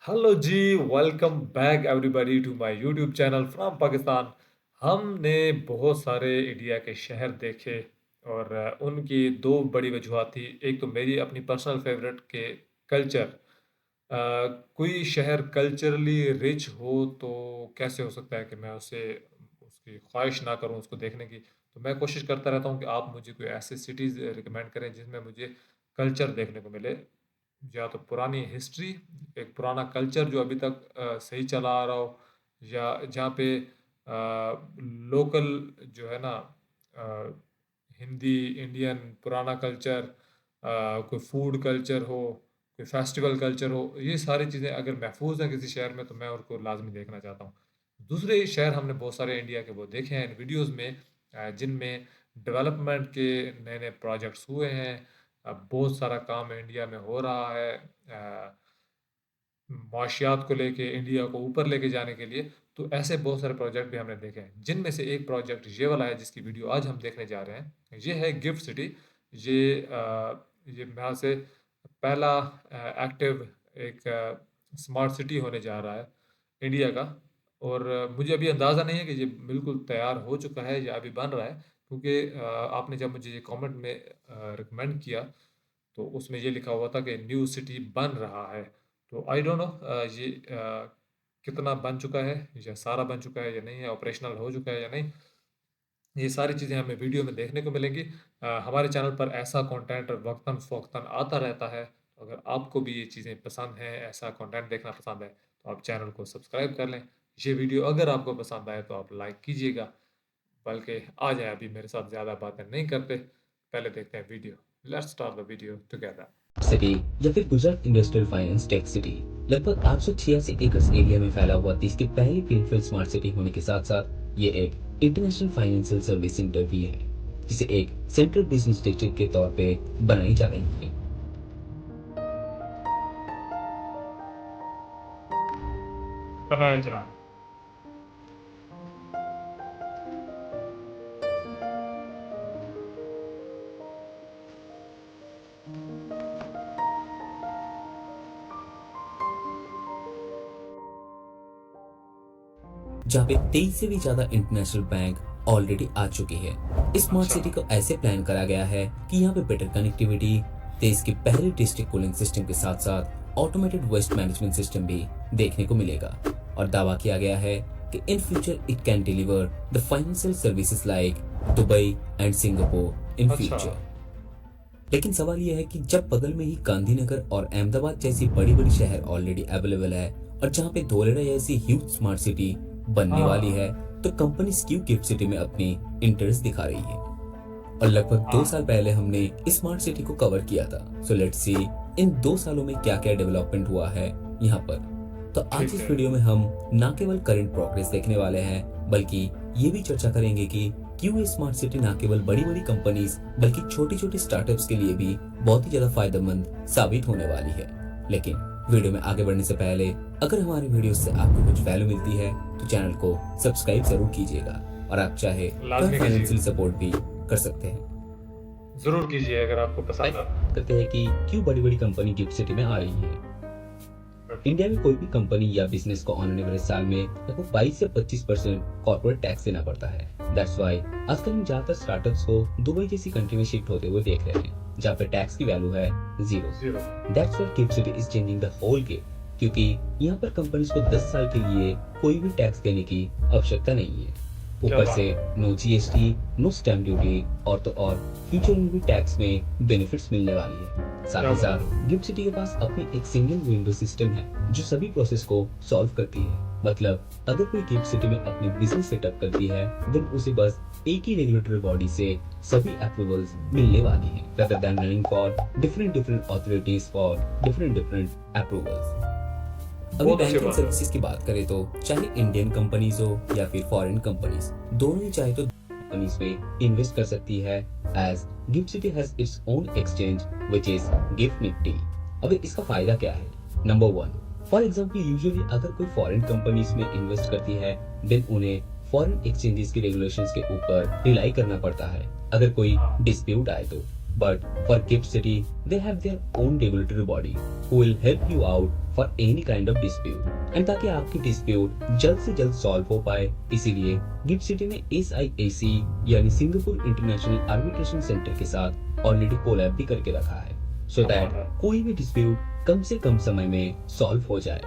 Hello ji, welcome back everybody to my YouTube channel from Pakistan. हमने बहुत सारे इंडिया के शहर देखे और उनकी दो बड़ी वजूहत थी। एक तो मेरी अपनी पर्सनल फेवरेट के कल्चर। कोई शहर कल्चरली रिच हो तो कैसे हो सकता है कि मैं उसे उसकी ख्वाहिश ना करूं उसको देखने की। तो मैं कोशिश करता रहता हूं कि आप मुझे कोई ऐसे सिटीज़ रिकमेंड करें जिसमें मुझे कल्चर देखने को मिले, या तो पुरानी हिस्ट्री, एक पुराना कल्चर जो अभी तक सही चला आ रहा हो, या जहाँ पे लोकल जो है ना, अ, हिंदी इंडियन पुराना कल्चर, कोई फूड कल्चर हो, कोई फेस्टिवल कल्चर हो। ये सारी चीज़ें अगर महफूज हैं किसी शहर में तो मैं उनको लाजमी देखना चाहता हूँ। दूसरे शहर हमने बहुत सारे इंडिया के वो देखे हैं इन वीडियोस में, जिनमें डेवलपमेंट के नए नए प्रोजेक्ट्स हुए हैं। अब बहुत सारा काम इंडिया में हो रहा है माशियात को लेके, इंडिया को ऊपर लेके जाने के लिए। तो ऐसे बहुत सारे प्रोजेक्ट भी हमने देखे हैं, जिनमें से एक प्रोजेक्ट ये वाला है जिसकी वीडियो आज हम देखने जा रहे हैं। ये है गिफ्ट सिटी। ये यहाँ से पहला एक्टिव एक स्मार्ट सिटी होने जा रहा है इंडिया का। और मुझे अभी अंदाज़ा नहीं है कि ये बिल्कुल तैयार हो चुका है या अभी बन रहा है, क्योंकि आपने जब मुझे ये कमेंट में रिकमेंड किया तो उसमें ये लिखा हुआ था कि न्यू सिटी बन रहा है। तो आई डोंट नो ये कितना बन चुका है, या सारा बन चुका है या नहीं है, ऑपरेशनल हो चुका है या नहीं। ये सारी चीज़ें हमें वीडियो में देखने को मिलेंगी। हमारे चैनल पर ऐसा कंटेंट वक्तन फ़वक्तन आता रहता है। तो अगर आपको भी ये चीज़ें पसंद हैं, ऐसा कंटेंट देखना पसंद है, तो आप चैनल को सब्सक्राइब कर लें। ये वीडियो अगर आपको पसंद आए तो आप लाइक कीजिएगा। बल्कि आ जाए, अभी मेरे साथ ज़्यादा बातें नहीं करते, पहले देखते हैं video. Let's start the video together. City या फिर Gujarat industrial finance tech city लगभग 886 एकड़ एरिया में फैला हुआ देश की पहली ग्रीनफील्ड स्मार्ट सिटी होने के साथ साथ ये एक इंटरनेशनल फाइनेंशियल सर्विस सेंटर भी है, जिसे एक सेंट्रल बिजनेस डिस्ट्रिक्ट के तौर पे बनाई जा रही है। हाँ जनाब। जहाँ पे 23 से भी ज्यादा इंटरनेशनल बैंक ऑलरेडी आ चुकी है। इस स्मार्ट अच्छा। सिटी को ऐसे प्लान करा गया है कि यहाँ पे बेटर कनेक्टिविटी, देश की पहली डिस्ट्रिक्ट कूलिंग सिस्टम के साथ साथ ऑटोमेटेड वेस्ट मैनेजमेंट सिस्टम भी देखने को मिलेगा। और दावा किया गया है कि in future it can deliver the financial services like Dubai and Singapore in अच्छा। फ्यूचर। लेकिन सवाल यह है कि जब बगल में ही गांधीनगर और अहमदाबाद जैसी बड़ी बड़ी शहर ऑलरेडी अवेलेबल है, और जहाँ पे धोलेरा जैसी ह्यूज स्मार्ट सिटी बनने वाली हाँ। है, तो कंपनी क्यू गिफ्ट सिटी में अपनी इंटरेस्ट दिखा रही है। और लगभग 2 साल हाँ। पहले हमने इस स्मार्ट सिटी को कवर किया था। सो लेट्स सी इन 2 सालों में क्या क्या डेवलपमेंट हुआ है यहाँ पर। तो आज ठीक इस है। वीडियो में हम न केवल करंट प्रोग्रेस देखने वाले हैं, बल्कि ये भी चर्चा करेंगे कि क्यों ये स्मार्ट सिटी न केवल बड़ी बड़ी कंपनीज बल्कि छोटी छोटी स्टार्टअप्स के लिए भी बहुत ही ज्यादा फायदेमंद साबित होने वाली है। लेकिन वीडियो में आगे बढ़ने से पहले अगर हमारे वीडियो से आपको कुछ वैल्यू मिलती है तो चैनल को सब्सक्राइब जरूर कीजिएगा, और आप चाहे तो लाजमी फाइनेंशियल कीजिए। सपोर्ट भी कर सकते हैं। ज़रूर कीजिए अगर आपको पसंद है। करते हैं कि क्यों बड़ी बड़ी कंपनी गिफ्ट सिटी में आ रही है। इंडिया में कोई भी कंपनी या बिजनेस को ऑन एवरेज साल में लगभग 22 से 25% कॉर्पोरेट टैक्स देना पड़ता है। दैट्स व्हाई आजकल हम ज्यादातर स्टार्टअप्स को दुबई जैसी कंट्री में शिफ्ट होते हुए देख रहे हैं, जहाँ पे टैक्स की वैल्यू है zero. Zero. That's why GIFT City is changing the whole game, क्योंकि यहाँ पर कंपनीज को 10 साल के लिए कोई भी टैक्स देने की आवश्यकता नहीं है। क्या ऊपर बात से है। No GST, no stamp duty, और तो और फ्यूचर में भी टैक्स में बेनिफिट्स मिलने वाली है। साथ क्या ही बात साथ गिफ्ट सिटी के पास अपनी एक सिंगल विंडो सिस्टम है जो सभी प्रोसेस को सॉल्व करती है। मतलब अगर कोई गिफ्ट सिटी में अपनी बिजनेस सेटअप करती है, देन उसे बस एक ही रेगुलेटरी बॉडी से सभी अप्रूवल्स मिलने वाली है, rather than running for different authorities for different approvals. अभी बहुत अच्छी बैंकिंग बात है। सर्विसेज की बात करें तो चाहे इंडियन कंपनीज हो या फिर फॉरेन कंपनीज, दोनों ही चाहे तो कंपनीज में इन्वेस्ट कर सकती है, as GIFT City has its own exchange which is GIFT Nifty. अब इसका फायदा क्या है? नंबर 1, फॉर एग्जांपल यूजुअली अगर कोई फॉरेन कंपनीज में इन्वेस्ट करती है, देन उन्हें फॉरेन एक्सचेंजेस की रेगुलेशंस के ऊपर रिलाई करना पड़ता है अगर कोई डिस्प्यूट आए तो। But for Gift City, they have their own regulatory body who will help you out for any kind of dispute. And ताकि आपकी dispute जल्द से जल्द solve हो पाए, इसीलिए गिफ्ट सिटी ने SIAC यानी सिंगापुर इंटरनेशनल आर्बिट्रेशन सेंटर के साथ ऑलरेडी कोलैब भी करके रखा है, so that कोई भी dispute कम से कम समय में solve हो जाए।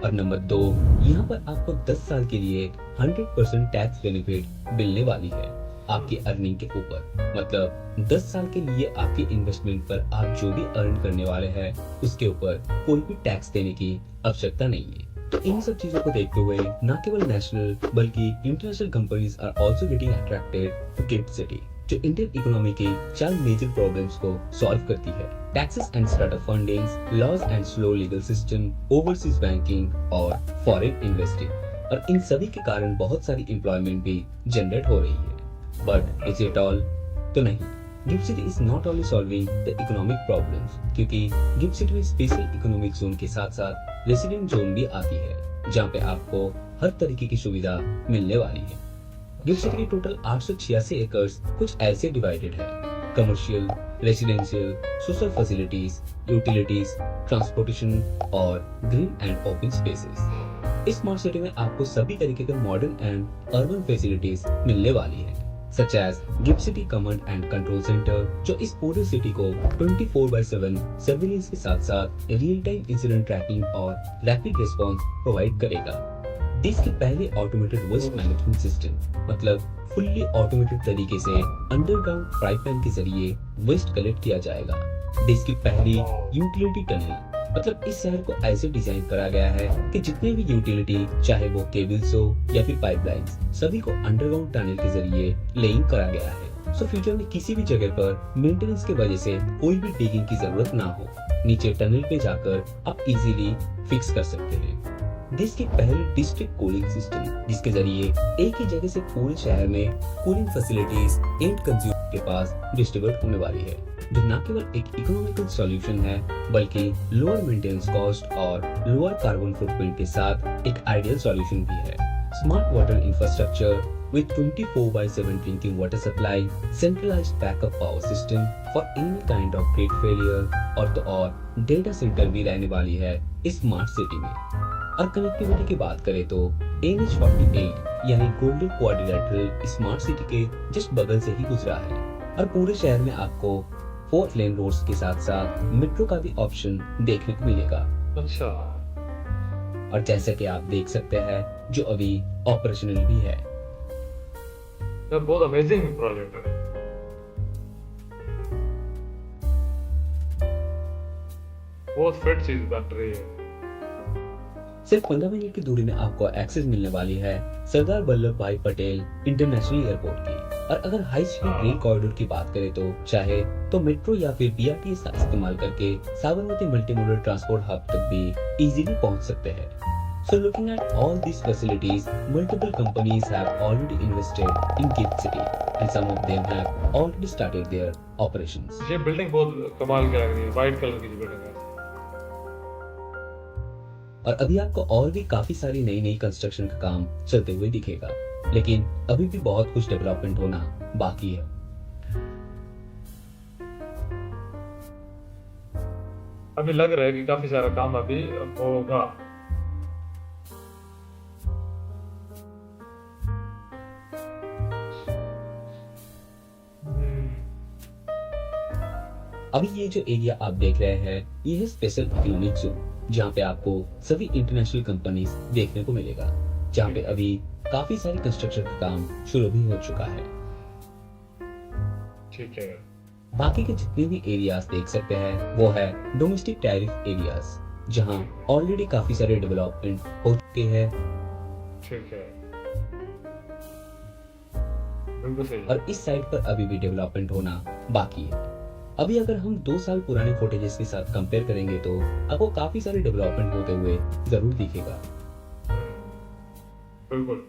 और नंबर 2, यहाँ पर आपको 10 साल के लिए 100% टैक्स बेनिफिट मिलने वाली है आपकी अर्निंग के ऊपर। मतलब 10 साल के लिए आपकी इन्वेस्टमेंट पर आप जो भी अर्न करने वाले हैं उसके ऊपर कोई भी टैक्स देने की आवश्यकता नहीं है। तो इन सब चीजों को देखते हुए न केवल नेशनल बल्कि international companies are also getting attracted to GIFT City, जो इंडियन इकोनॉमी के 4 मेजर प्रॉब्लम्स को सॉल्व करती है: taxes and startup fundings, laws and slow legal system, overseas banking और फॉरेन इन्वेस्टिंग। और इन सभी के कारण बहुत सारी एम्प्लॉयमेंट भी जनरेट हो रही है। But is it all? तो नहीं, gift City is not only solving the economic problems, क्योंकि गिफ्ट सिटी में स्पेशल इकोनॉमिक जोन के साथ साथ रेसिडेंट जोन भी आती है, जहाँ पे आपको हर तरीके की सुविधा मिलने वाली है। गिफ्ट सिटी की टोटल 886 एकर्स कुछ ऐसे डिवाइडेड है: commercial, residential, social facilities, utilities, transportation और ग्रीन एंड ओपन स्पेसेस। इस स्मार्ट सिटी में आपको सभी तरीके के मॉडर्न एंड अर्बन फैसिलिटीज मिलने वाली है, such as GIFT City command and control centre, जो इस पूरे सिटी को 24/7 सर्विलेंस के साथ साथ रियल टाइम इंसिडेंट ट्रैकिंग और रैपिड रिस्पांस प्रोवाइड करेगा। देश के पहले ऑटोमेटेड वेस्ट मैनेजमेंट सिस्टम, मतलब फुल्ली ऑटोमेटेड तरीके से अंडरग्राउंड पाइपलाइन के जरिए वेस्ट कलेक्ट किया जाएगा। देश की पहली यूटिलिटी टनल, मतलब इस शहर को ऐसे डिजाइन करा गया है कि जितने भी यूटिलिटी, चाहे वो केबल्स हो या फिर पाइपलाइंस, सभी को अंडरग्राउंड टनल के जरिए लेइंग करा गया है। सो फ्यूचर में किसी भी जगह पर मेंटेनेंस की वजह से कोई भी डिगिंग की जरूरत ना हो, नीचे टनल पे जाकर आप इजीली फिक्स कर सकते हैं। देश के पहले डिस्ट्रिक्ट कूलिंग सिस्टम, जिसके जरिए एक ही जगह से पूरे शहर में कूलिंग फैसिलिटीज एंड कंज्यूमर के पास डिस्ट्रीब्यूट होने वाली है, जो न केवल एक इकोनॉमिकल सॉल्यूशन है बल्कि लोअर मेंटेनेंस कॉस्ट और लोअर कार्बन फुटप्रिंट के साथ एक आइडियल सॉल्यूशन भी है। Smart water infrastructure with 24/7 drinking water supply, centralized backup power system for any kind of grid failure और डेटा सेंटर भी रहने वाली है इस स्मार्ट सिटी में। और कनेक्टिविटी की बात करें तो NH48 यानी गोल्डन क्वाड्रिलेटरल स्मार्ट सिटी के जस्ट बगल से ही गुजरा है, और पूरे शहर में आपको 4 लेन रोड्स के साथ साथ मेट्रो का भी ऑप्शन देखने को मिलेगा। अच्छा। और जैसा कि आप देख सकते हैं, जो अभी ऑपरेशनल भी है। ये बहुत अमेजिंग प्रोजेक्ट है। बहुत फिट चीज बन रही है। सिर्फ 15 मिनट की दूरी में आपको एक्सेस मिलने वाली है सरदार वल्लभ भाई पटेल इंटरनेशनल एयरपोर्ट की। और अगर हाई स्पीड रेल कॉरिडोर की बात करें तो चाहे तो मेट्रो या फिर BRTS का इस्तेमाल करके साबरमती मल्टीमोडल ट्रांसपोर्ट हब तक भी इजीली पहुंच सकते हैं। So looking at all these facilities, multiple companies have already invested in Gift City and some of them have already started their operations. ये बिल्डिंग बहुत कमाल की लग रही है, व्हाइट कलर की बिल्डिंग है। और अभी आपको और भी काफी सारी नई नई कंस्ट्रक्शन का काम चलते हुए दिखेगा, लेकिन अभी भी बहुत कुछ डेवलपमेंट होना बाकी है। अभी लग रहा है कि काफी सारा काम अभी होगा। अभी ये जो एरिया आप देख रहे हैं, ये है स्पेशल इकोनॉमिक जोन, जहाँ पे आपको सभी इंटरनेशनल कंपनीज देखने को मिलेगा, जहाँ पे अभी काफी सारी कंस्ट्रक्शन का काम शुरू भी हो चुका है। ठीक है। बाकी के जितने भी एरियाज देख सकते हैं वो है डोमेस्टिक टैरिफ एरियाज, जहाँ ऑलरेडी काफी सारे डेवलपमेंट हो चुके हैं। ठीक है। बिल्कुल सही। और इस साइड पर अभी भी डेवलपमेंट होना बाकी है। अभी अगर हम 2 साल पुराने फुटेजेस के साथ कंपेयर करेंगे तो आपको काफी सारे डेवलपमेंट होते हुए जरूर दिखेगा। बिल्कुल।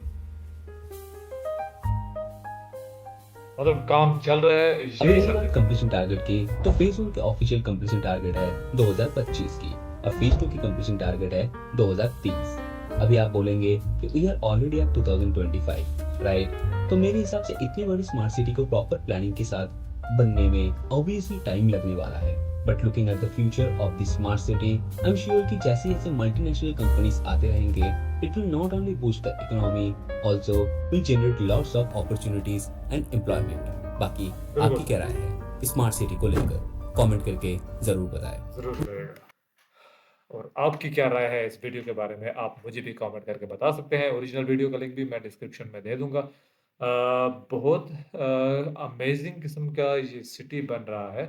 मतलब काम चल रहा है। अभी रही बात कंप्लीशन टारगेट की, तो फेज 1 के ऑफिशियल कंप्लीशन टारगेट है 2025 की और फेज 2 की कंप्लीशन टारगेट है 2030। अभी आप बोलेंगे कि we are already at 2025, right? तो मेरे हिसाब से इतनी बड़ी स्मार्ट सिटी को प्रॉपर प्लानिंग के साथ बनने में ऑब्वियसली टाइम लगने वाला है, but looking at the future of the smart city, I am sure कि जैसे जैसे मल्टीनेशनल कंपनीज आते रहेंगे, it will not only boost the economy, also will generate lots of opportunities and employment. बाकी आपकी बिल्कुल, क्या राय है स्मार्ट सिटी को लेकर? कमेंट करके जरूर बताएं। ज़रूर रहेगा। और आपकी क्या राय है इस वीडियो के बारे में, आप मुझे भी कमेंट करके बता सकते हैं। ओरिजिनल वीडियो का लिंक भी मैं डिस्क्रिप्शन में दे दूँगा। बहुत अमेज़िंग किस्म का ये सिटी बन रहा है।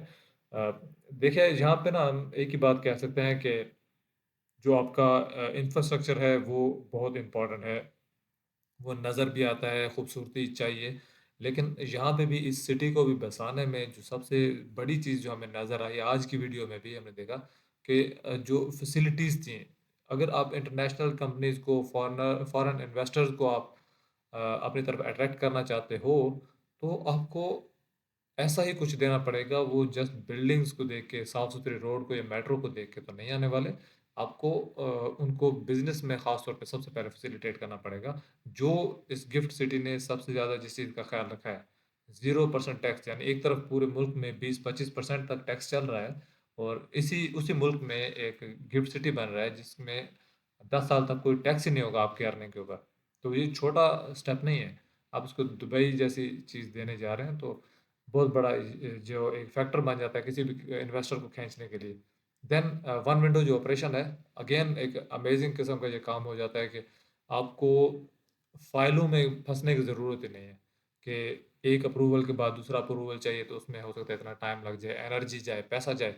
देखिए यहाँ पे ना हम एक ही बात कह सकते हैं कि जो आपका इंफ्रास्ट्रक्चर है वो बहुत इम्पोर्टेंट है। वो नज़र भी आता है, खूबसूरती चाहिए, लेकिन यहाँ पे भी इस सिटी को भी बसाने में जो सबसे बड़ी चीज़ जो हमें नज़र आई आज की वीडियो में भी हमने देखा कि जो फैसिलिटीज़ थी, अगर आप इंटरनेशनल कंपनीज़ को फॉरेन इन्वेस्टर्स को आप अपनी तरफ अट्रैक्ट करना चाहते हो, तो आपको ऐसा ही कुछ देना पड़ेगा। वो जस्ट बिल्डिंग्स को देख के, साफ-सुथरे रोड को या मेट्रो को देख के तो नहीं आने वाले। आपको उनको बिज़नेस में ख़ास तौर पे सबसे पहले फैसिलिटेट करना पड़ेगा। जो इस गिफ्ट सिटी ने सबसे ज़्यादा जिस चीज़ का ख़्याल रखा है, 0% टैक्स, यानी एक तरफ पूरे मुल्क में 20-25% तक टैक्स चल रहा है और इसी उसी मुल्क में एक गिफ्ट सिटी बन रहा है जिसमें 10 साल तक कोई टैक्स ही नहीं होगा आपके अर्निंग के ऊपर। तो ये छोटा स्टेप नहीं है। आप उसको दुबई जैसी चीज़ देने जा रहे हैं, तो बहुत बड़ा जो एक फैक्टर बन जाता है किसी भी इन्वेस्टर को खींचने के लिए। देन वन विंडो जो ऑपरेशन है, अगेन एक अमेजिंग किस्म का ये काम हो जाता है कि आपको फाइलों में फंसने की ज़रूरत ही नहीं है कि एक अप्रूवल के बाद दूसरा अप्रूवल चाहिए, तो उसमें हो सकता है इतना टाइम लग जाए, एनर्जी जाए, पैसा जाए।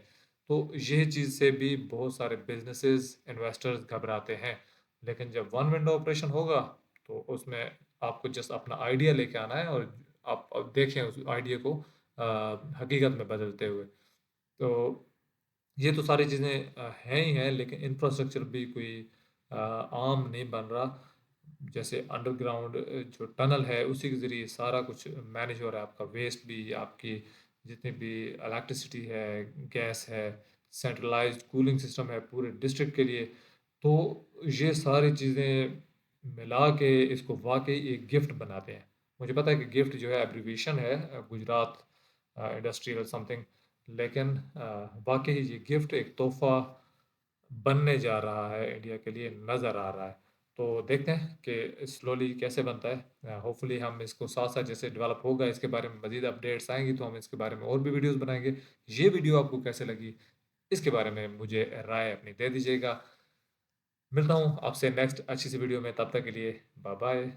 तो ये चीज़ से भी बहुत सारे बिजनेसेस इन्वेस्टर्स घबराते हैं। लेकिन जब वन विंडो ऑपरेशन होगा, तो उसमें आपको जस्ट अपना आइडिया लेके आना है और आप अब देखें उस आइडिया को हकीकत में बदलते हुए। तो ये तो सारी चीज़ें हैं ही हैं, लेकिन इंफ्रास्ट्रक्चर भी कोई आम नहीं बन रहा। जैसे अंडरग्राउंड जो टनल है उसी के ज़रिए सारा कुछ मैनेज हो रहा है। आपका वेस्ट भी, आपकी जितनी भी इलेक्ट्रिसिटी है, गैस है, सेंट्रलाइज्ड कूलिंग सिस्टम है पूरे डिस्ट्रिक्ट के लिए। तो ये सारी चीज़ें मिला के इसको वाक़ई एक गिफ्ट बनाते हैं। मुझे पता है कि गिफ्ट जो है एब्रिविएशन है, गुजरात इंडस्ट्रियल समथिंग, लेकिन वाक़ई ये गिफ्ट एक तोहफ़ा बनने जा रहा है, इंडिया के लिए नज़र आ रहा है। तो देखते हैं कि स्लोली कैसे बनता है। होपफुली हम इसको साथ-साथ जैसे डेवलप होगा, इसके बारे में मज़ीद अपडेट्स आएँगी, तो हम इसके बारे में और भी वीडियोज़ बनाएँगे। ये वीडियो आपको कैसे लगी, इसके बारे में मुझे राय अपनी दे दीजिएगा। मिलता हूँ आपसे नेक्स्ट अच्छी सी वीडियो में, तब तक के लिए बाय-बाय।